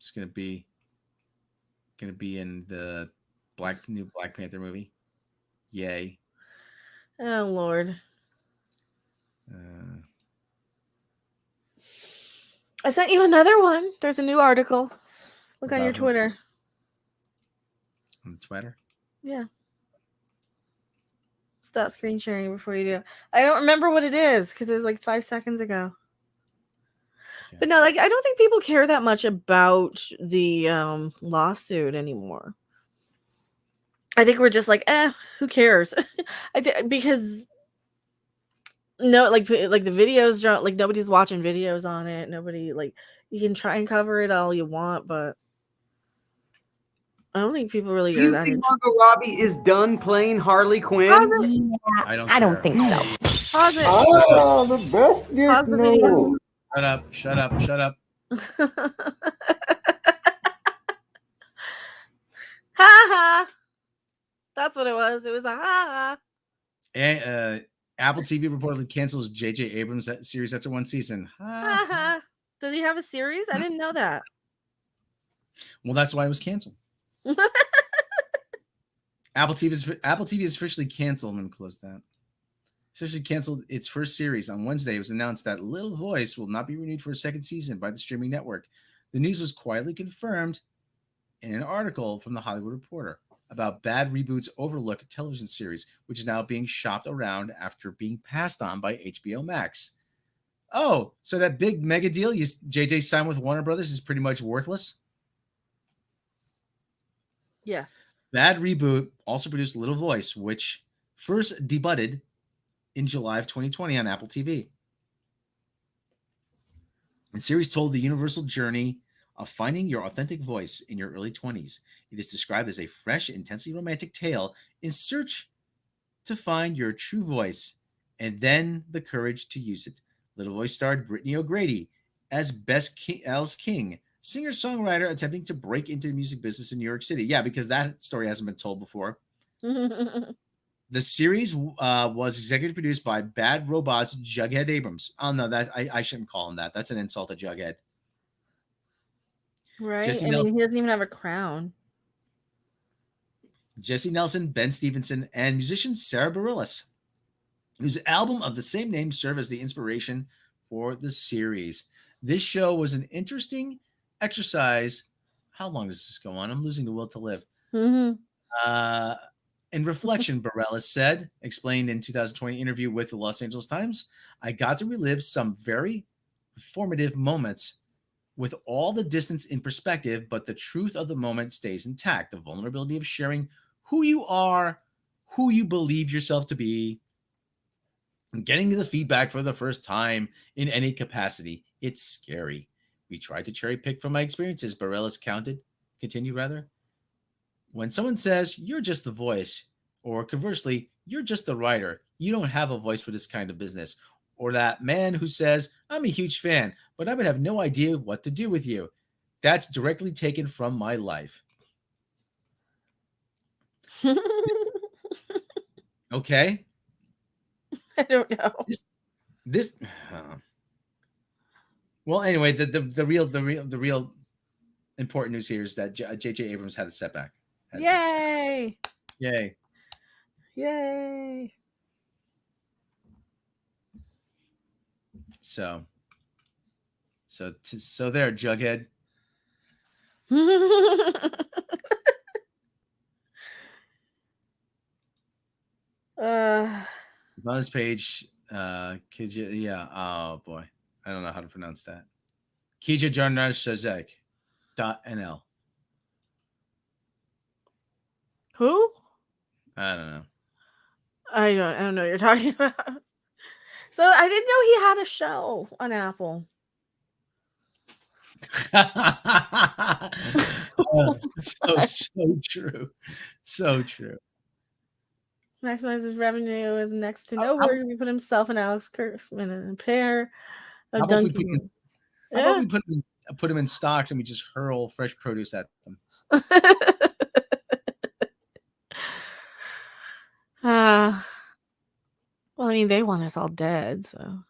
is going to be in the new Black Panther movie. Yay! Oh Lord! I sent you another one. There's a new article. Look on your Twitter. On the Twitter? Yeah. Stop screen sharing before you do. I don't remember what it is because it was like 5 seconds ago. Okay. But no, like I don't think people care that much about the lawsuit anymore. I think we're just like, who cares? Because no, like the videos don't, like nobody's watching videos on it. Nobody, like, you can try and cover it all you want, but I don't think people really Do you think Margot Robbie is done playing Harley Quinn? I don't think so. Pause it. Oh, the best Pause the video. Shut up. Ha ha. That's what it was. It was a ha ha. And Apple TV reportedly cancels J.J. Abrams series after one season. Ha ha. Does he have a series? I didn't know that. Well, that's why it was canceled. Apple TV is officially canceled. I'm going to close that. Officially canceled its first series. On Wednesday, it was announced that Little Voice will not be renewed for a second season by the streaming network. The news was quietly confirmed in an article from The Hollywood Reporter about Bad Reboot's Overlook television series, which is now being shopped around after being passed on by HBO Max. Oh, so that big mega deal JJ signed with Warner Brothers is pretty much worthless? Yes. Bad Reboot also produced Little Voice, which first debuted in July of 2020 on Apple TV. The series told the universal journey of finding your authentic voice in your early 20s. It is described as a fresh, intensely romantic tale in search to find your true voice and then the courage to use it. Little Voice starred Brittany O'Grady as Alice King, singer-songwriter attempting to break into the music business in New York City. Yeah, because that story hasn't been told before. The series was executive produced by Bad Robot's Jughead Abrams. Oh, no, that I shouldn't call him that. That's an insult to Jughead. Right? He doesn't even have a crown. Jesse Nelson, Ben Stevenson, and musician Sarah Bareilles, whose album of the same name served as the inspiration for the series. This show was an interesting exercise. How long does this go on? I'm losing the will to live. In reflection, Bareilles explained in 2020 interview with the Los Angeles Times, I got to relive some very formative moments with all the distance in perspective, but the truth of the moment stays intact. The vulnerability of sharing who you are, who you believe yourself to be, and getting the feedback for the first time in any capacity. It's scary. We tried to cherry pick from my experiences, Bareilles continued. When someone says, you're just the voice, or conversely, you're just the writer, you don't have a voice for this kind of business, or that man who says, I'm a huge fan, but I would have no idea what to do with you. That's directly taken from my life. Okay. I don't know. Well, anyway, the real important news here is that J.J. Abrams had a setback. Yay! Yay! Yay! So there, Jughead. On this page, Kija, yeah. Oh boy, I don't know how to pronounce that. Kija Jarnar Shazek .nl. Who? I don't know. I don't know what you're talking about. So I didn't know he had a show on Apple. So true. So true. Maximizes revenue with next to How, no how, work. He put himself and Alex Kurtzman in a pair how of about we put donkeys. how about Yeah. we put them in stocks and we just hurl fresh produce at them? Well, I mean, they want us all dead, so.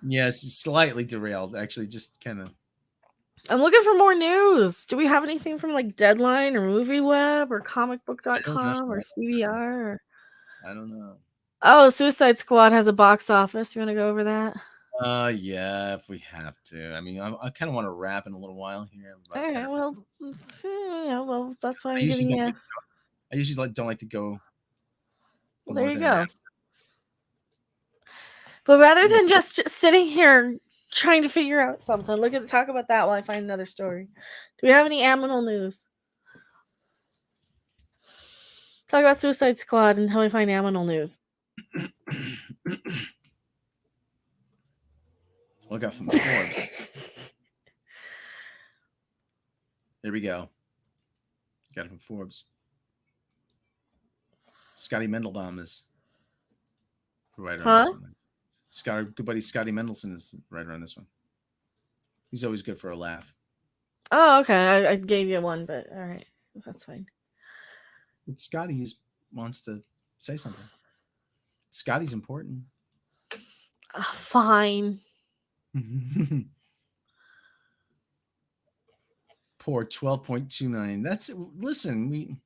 Yes, slightly derailed. Actually, just kind of. I'm looking for more news. Do we have anything from like Deadline or MovieWeb or I don't know. comicbook.com or CBR? Or... I don't know. Oh, Suicide Squad has a box office. You want to go over that? Yeah, if we have to. I mean, I kind of want to wrap in a little while here. All About 10 right. or 15. Well, yeah. Well, that's why I I'm usually giving don't. you. I usually don't like to go Well, there more you than an hour. go. But rather than just sitting here trying to figure out something, talk about that while I find another story. Do we have any aminal news? Talk about Suicide Squad until we find aminal news. Look out from Forbes. There we go. Got it from Forbes. Scotty Mendelbaum is right around this one. Good buddy Scotty Mendelson is right around this one. He's always good for a laugh. Oh, okay. I gave you one, but all right. That's fine. But Scotty wants to say something. Scotty's important. Fine. Poor 12.2 million. Listen,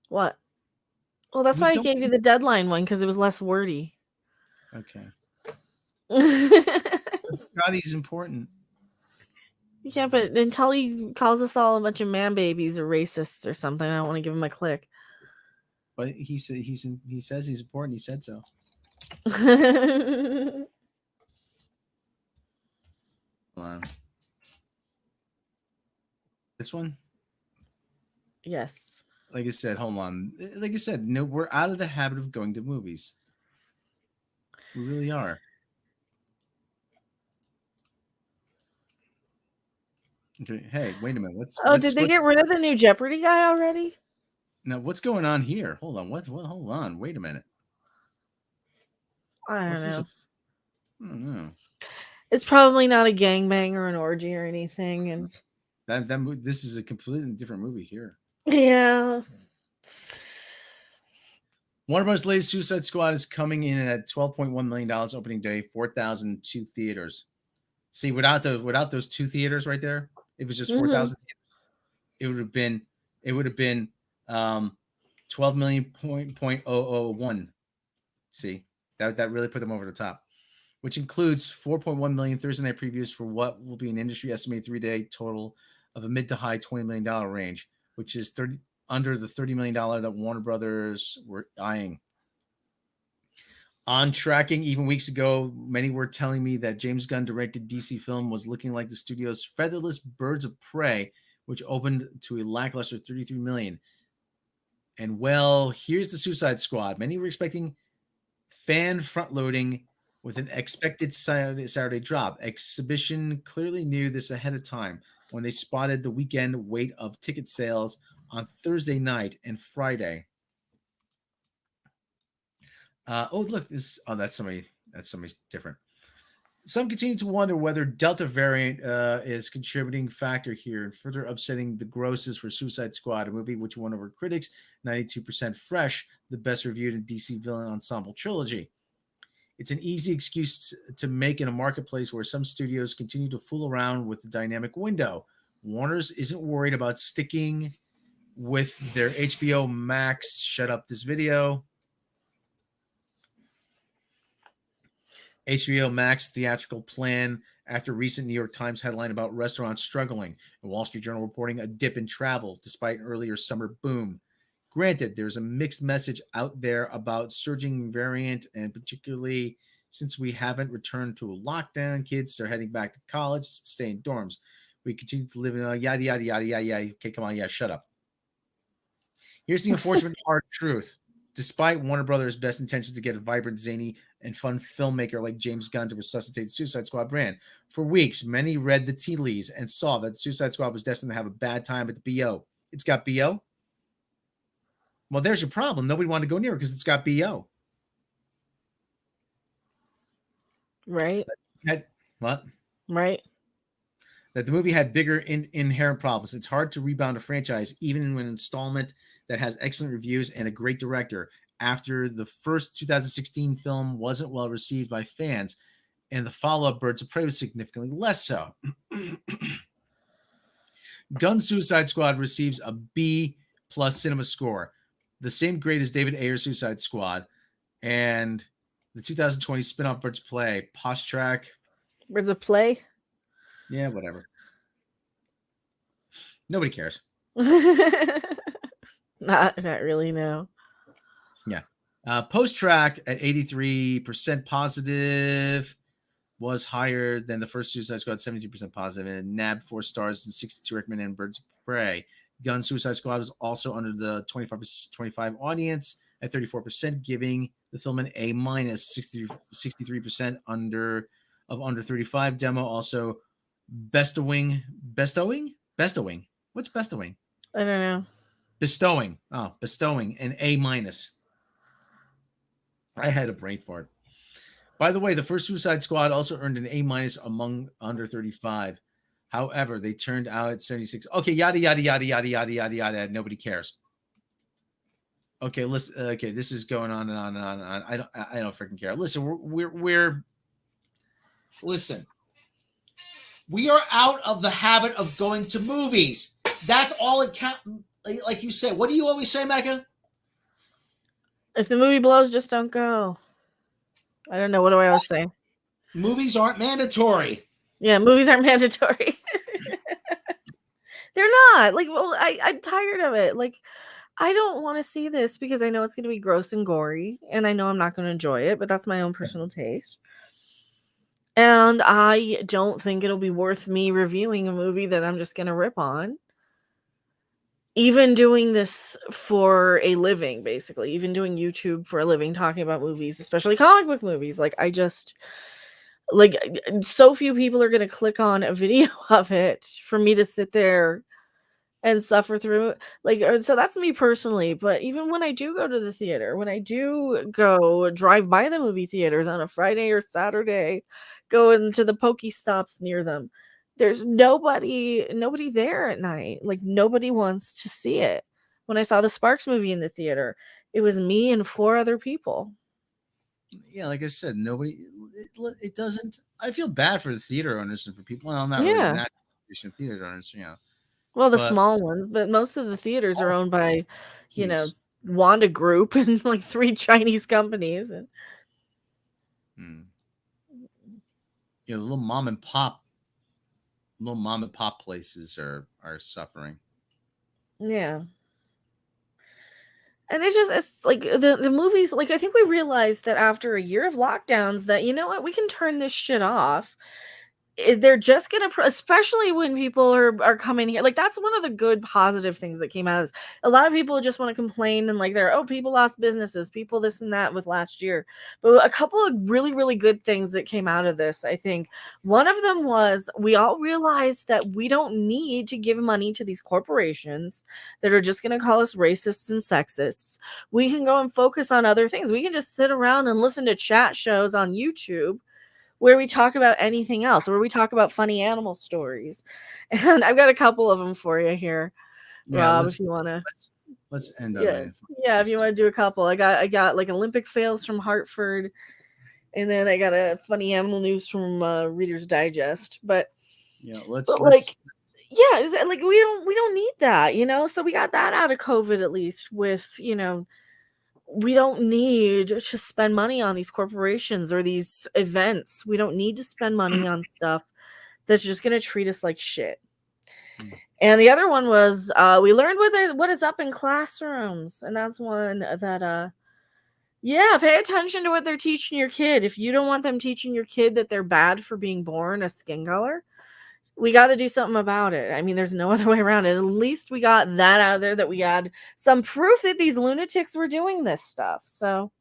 What? Well, that's why I gave you the Deadline one, because it was less wordy. Okay. Scotty's important. Yeah, but until he calls us all a bunch of man babies or racists or something, I don't want to give him a click. But he says he's important. He said so. Wow. This one? Yes. Like I said, hold on. Like I said, no, we're out of the habit of going to movies. We really are. Okay. Hey, wait a minute. Did they get rid of the new Jeopardy guy already? Now, what's going on here? Hold on. What? Hold on. Wait a minute. I don't know. I don't know. It's probably not a gangbang or an orgy or anything, and this is a completely different movie here. Yeah. Warner Bros. latest Suicide Squad is coming in at $12.1 million opening day, 4,002 theaters. See, without those two theaters right there, it was just 4,000 theaters. It would have been 12 million point 001. See, that really put them over the top, which includes 4.1 million Thursday night previews for what will be an industry estimated 3-day total of a mid to high $20 million range, which is under the $30 million that Warner Brothers were eyeing. On tracking, even weeks ago, many were telling me that James Gunn directed DC film was looking like the studio's Featherless Birds of Prey, which opened to a lackluster 33 million. And well, here's the Suicide Squad. Many were expecting fan front-loading with an expected Saturday drop. Exhibition clearly knew this ahead of time when they spotted the weekend weight of ticket sales on Thursday night and Friday. Look, that's somebody different. Some continue to wonder whether Delta variant is a contributing factor here and further upsetting the grosses for Suicide Squad, a movie which won over critics 92% fresh, the best reviewed in DC villain ensemble trilogy. It's an easy excuse to make in a marketplace where some studios continue to fool around with the dynamic window. Warner's isn't worried about sticking with their HBO Max. Shut up this video. HBO Max theatrical plan after recent New York Times headline about restaurants struggling and Wall Street Journal reporting a dip in travel despite an earlier summer boom. Granted, there's a mixed message out there about surging variant, and particularly since we haven't returned to a lockdown, kids are heading back to college, stay in dorms. We continue to live in a yada, yada. Okay, come on, shut up. Here's the unfortunate hard truth. Despite Warner Brothers' best intentions to get a vibrant, zany, and fun filmmaker like James Gunn to resuscitate the Suicide Squad brand, for weeks, many read the tea leaves and saw that Suicide Squad was destined to have a bad time at the BO. It's got BO? Well, there's your problem. Nobody wanted to go near it because it's got BO. Right. What? Right. That the movie had bigger inherent problems. It's hard to rebound a franchise, even in an installment that has excellent reviews and a great director, after the first 2016 film wasn't well received by fans, and the follow-up Birds of Prey was significantly less so. Gunn's Suicide Squad receives a B+ cinema score, the same grade as David Ayer's Suicide Squad, and the 2020 spin-off Birds of Prey, Posh Track. Birds of Prey? Yeah, whatever. Nobody cares. Not really, no. Yeah. Post-track at 83% positive was higher than the first Suicide Squad, 72% positive, and nabbed 4 stars and 62 recommended in Birds of Prey. Gunn's Suicide Squad was also under the 25 audience at 34%, giving the film an A-, 63% under 35. Demo also bestowing. What's bestowing? I don't know. Bestowing an A-. I had a brain fart. By the way, the first Suicide Squad also earned an A- among under 35. However, they turned out at 76. Okay, yada yada yada yada yada yada yada. Nobody cares. Okay, listen. Okay, this is going on and on and on and on. I don't freaking care. Listen, we're listen. We are out of the habit of going to movies. That's all it counts. Like you said, what do you always say, Mecca? If the movie blows, just don't go. I don't know. What do I always say? Movies aren't mandatory. Yeah, movies aren't mandatory. They're not. Like, well, I'm tired of it. Like, I don't want to see this because I know it's going to be gross and gory, and I know I'm not going to enjoy it, but that's my own personal taste. And I don't think it'll be worth me reviewing a movie that I'm just going to rip on. Even doing this for a living, basically, even doing YouTube for a living, talking about movies, especially comic book movies. Like, I just, like, so few people are going to click on a video of it for me to sit there and suffer through it. Like, so that's me personally. But even when I do go to the theater, when I do go drive by the movie theaters on a Friday or Saturday, go into the Pokestops near them, there's nobody there at night. Like, nobody wants to see it. When I saw the Sparks movie in the theater, it was me and 4 other people. Yeah, like I said, nobody. It doesn't. I feel bad for the theater owners and for people. Well, not really not theater owners. You know. Well, the small ones, but most of the theaters are owned by, Wanda Group and like 3 Chinese companies. And the little mom and pop places are suffering. Yeah. And it's like the movies, like, I think we realized that after a year of lockdowns that, you know what, we can turn this shit off. They're just gonna, especially when people are coming here. Like, that's one of the good positive things that came out of this. A lot of people just want to complain and like people lost businesses, people this and that with last year. But a couple of really, really good things that came out of this, I think. One of them was we all realized that we don't need to give money to these corporations that are just gonna call us racists and sexists. We can go and focus on other things. We can just sit around and listen to chat shows on YouTube where we talk about anything else, where we talk about funny animal stories. And I've got a couple of them for you here, Rob, if you want to. Let's end on it. Yeah, if you want to do a couple. I got like Olympic fails from Hartford, and then I got a funny animal news from Reader's Digest. But yeah, we don't need that, So we got that out of COVID, at least, with we don't need to spend money on these corporations or these events. We don't need to spend money on stuff that's just going to treat us like shit. And the other one was we learned what is up in classrooms. And that's one that, pay attention to what they're teaching your kid. If you don't want them teaching your kid that they're bad for being born a skin color, we got to do something about it. I mean, there's no other way around it. At least we got that out of there, that we had some proof that these lunatics were doing this stuff. So,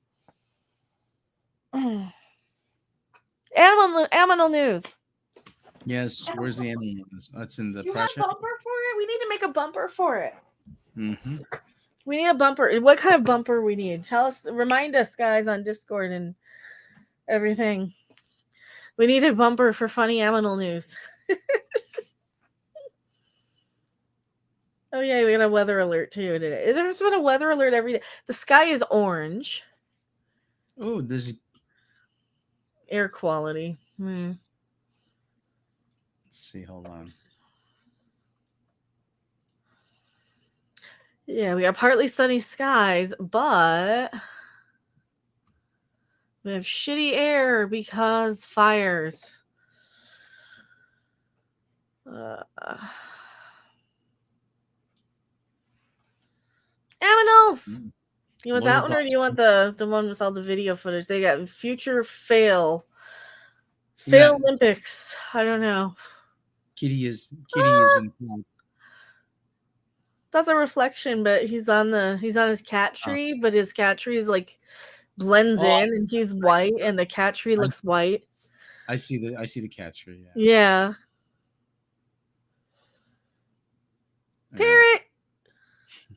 animal news. Yes, where's the animal news? Oh, it's in the Do you press. have a bumper for it? We need to make a bumper for it. Mm-hmm. We need a bumper. What kind of bumper we need? Tell us, remind us, guys, on Discord and everything. We need a bumper for funny animal news. Oh yeah, we got a weather alert too today. There's been a weather alert every day. The sky is orange. Oh, this is. Air quality. Let's see. Hold on. Yeah, we got partly sunny skies, but we have shitty air because fires. Aminals! You want that one, or do you want the one with all the video footage? They got future fail Olympics. I don't know. Kitty is in. That's a reflection, but he's on his cat tree, but his cat tree is like blends in, and he's white, and the cat tree looks white. I see the cat tree. Yeah. Parrot.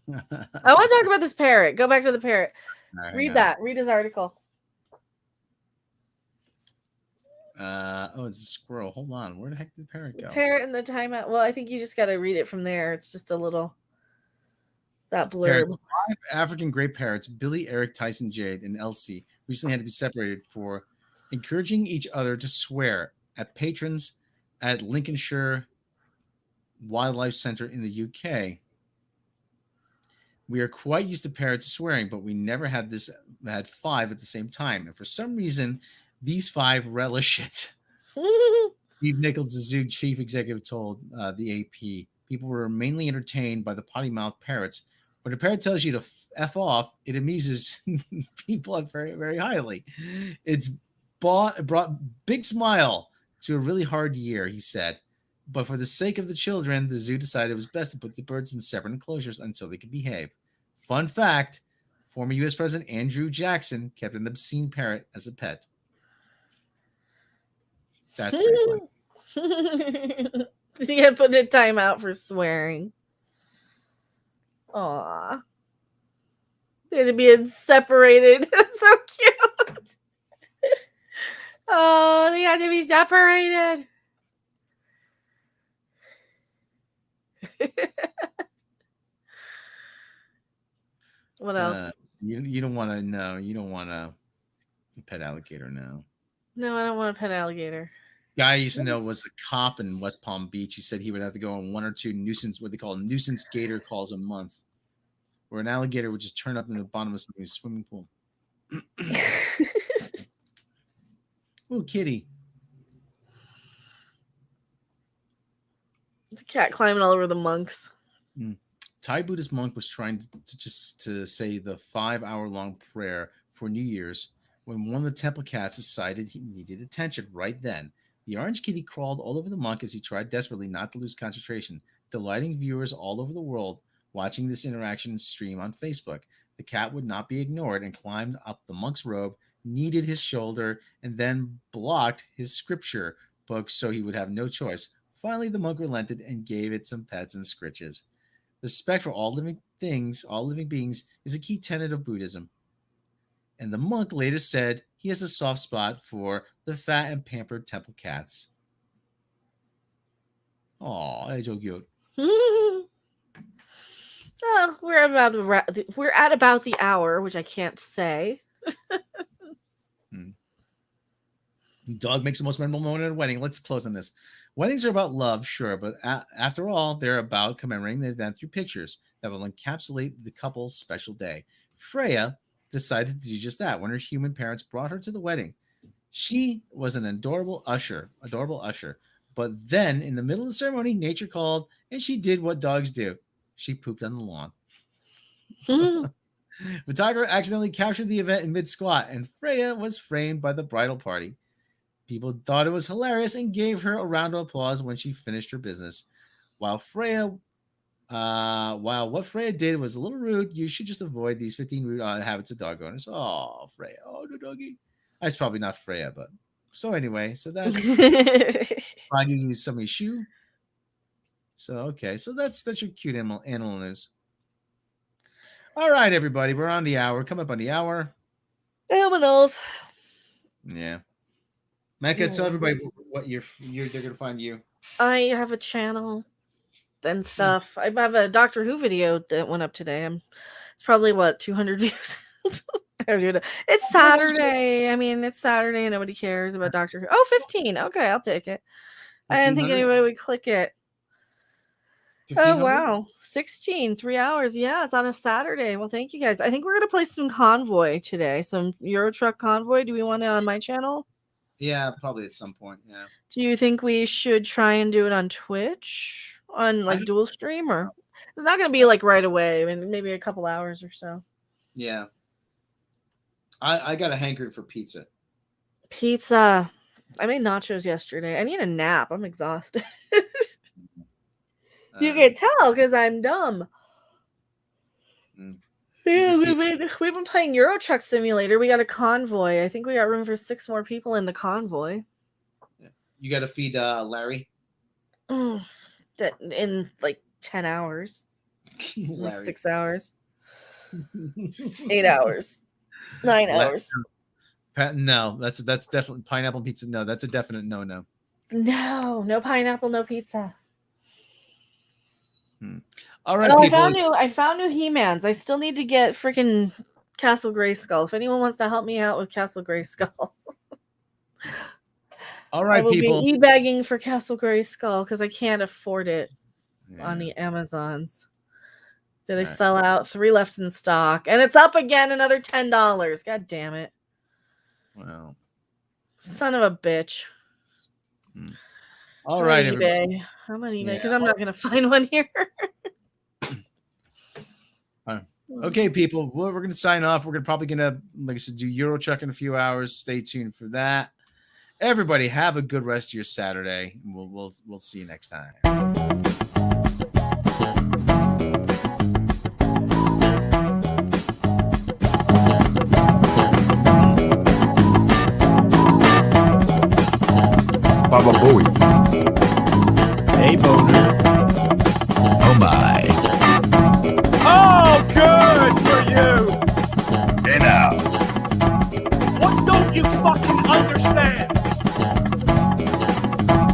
I want to talk about this parrot. Go back to the parrot. Right, read that. Read his article. It's a squirrel. Hold on. Where the heck did the parrot go? Parrot in the timeout. Well, I think you just got to read it from there. It's just a little that blurb. Parrots. 5 African gray parrots, Billy, Eric, Tyson, Jade, and Elsie, recently had to be separated for encouraging each other to swear at patrons at Lincolnshire Wildlife Centre in the UK. We are quite used to parrots swearing, but we never had 5 at the same time. And for some reason, these 5 relish it. Steve Nichols, the zoo chief executive, told the AP. People were mainly entertained by the potty mouth parrots. When a parrot tells you to F off, it amuses people very, very highly. It's brought big smile to a really hard year, he said. But for the sake of the children, the zoo decided it was best to put the birds in separate enclosures until they could behave. Fun fact, former U.S. President Andrew Jackson kept an obscene parrot as a pet. That's pretty funny. He had put a timeout for swearing. Aww. They had to be separated. That's so cute. Oh, they had to be separated. What else? You don't want to know. You don't want a pet alligator now. No, I don't want a pet alligator. Guy I used to know was a cop in West Palm Beach. He said he would have to go on 1 or 2 what they call nuisance gator calls a month, where an alligator would just turn up in the bottom of somebody's swimming pool. Ooh, kitty. It's a cat climbing all over the monks. Thai Buddhist monk was trying to say the 5-hour-long prayer for New Year's when one of the temple cats decided he needed attention right then. The orange kitty crawled all over the monk as he tried desperately not to lose concentration, delighting viewers all over the world watching this interaction stream on Facebook. The cat would not be ignored and climbed up the monk's robe, kneaded his shoulder, and then blocked his scripture book so he would have no choice. Finally, the monk relented and gave it some pets and scritches. Respect for all living beings, is a key tenet of Buddhism. And the monk later said he has a soft spot for the fat and pampered temple cats. Aw, that's so cute. Well, we're at about the hour, which I can't say. Dog makes the most memorable moment at a wedding. Let's close on this. Weddings are about love, sure, but after all, they're about commemorating the event through pictures that will encapsulate the couple's special day. Freya decided to do just that when her human parents brought her to the wedding. She was an adorable usher. But then, in the middle of the ceremony, nature called, and she did what dogs do. She pooped on the lawn. Photographer accidentally captured the event in mid-squat, and Freya was framed by the bridal party. People thought it was hilarious and gave her a round of applause when she finished her business. While what Freya did was a little rude, you should just avoid these 15 rude habits of dog owners. Oh, Freya. Oh, the doggy. It's probably not Freya, but so anyway, so that's finding you somebody's shoe. So okay, so that's your cute animal news. All right, everybody, we're on the hour. Come up on the hour. Animals. Yeah. Mecca, tell everybody what they're gonna find you. I have a channel and stuff. I have a Doctor Who video that went up today. It's probably 200 views. It's Saturday. I mean, it's Saturday and nobody cares about Doctor Who. Oh, 15. Okay, I'll take it. I didn't think anybody would click it. Oh, wow. 16, 3 hours. Yeah, it's on a Saturday. Well, thank you guys. I think we're going to play some Convoy today. Some Euro Truck Convoy. Do we want it on my channel? Yeah, probably at some point. Yeah. Do you think we should try and do it on Twitch? On dual stream? Or it's not going to be right away. I mean, maybe a couple hours or so. Yeah. I got a hankering for pizza. Pizza. I made nachos yesterday. I need a nap. I'm exhausted. You can tell because I'm dumb. Yeah, we've been playing Euro Truck Simulator. We got a convoy. I think we got room for 6 more people in the convoy. You got to feed Larry? In 10 hours. Larry. 6 hours. 8 hours. 9 hours. No, that's definitely pineapple pizza. No, that's a definite no. No pineapple, no pizza. All right, people. I found new He-Mans. I still need to get freaking Castle Grayskull. If anyone wants to help me out with Castle Grayskull. All right, I will people. be e-bagging for Castle Grayskull because I can't afford it on the Amazons. So they sell out. 3 left in stock. And it's up again another $10. God damn it. Wow. Son of a bitch. All right, everybody. I'm on eBay because I'm not going to find one here. Okay, people. Well, we're going to sign off. We're probably going to, like I said, do Euro Truck in a few hours. Stay tuned for that. Everybody, have a good rest of your Saturday. We'll see you next time. Baba Booey. Hey, boner. Oh my. Oh, good for you. Hey now. What don't you fucking understand?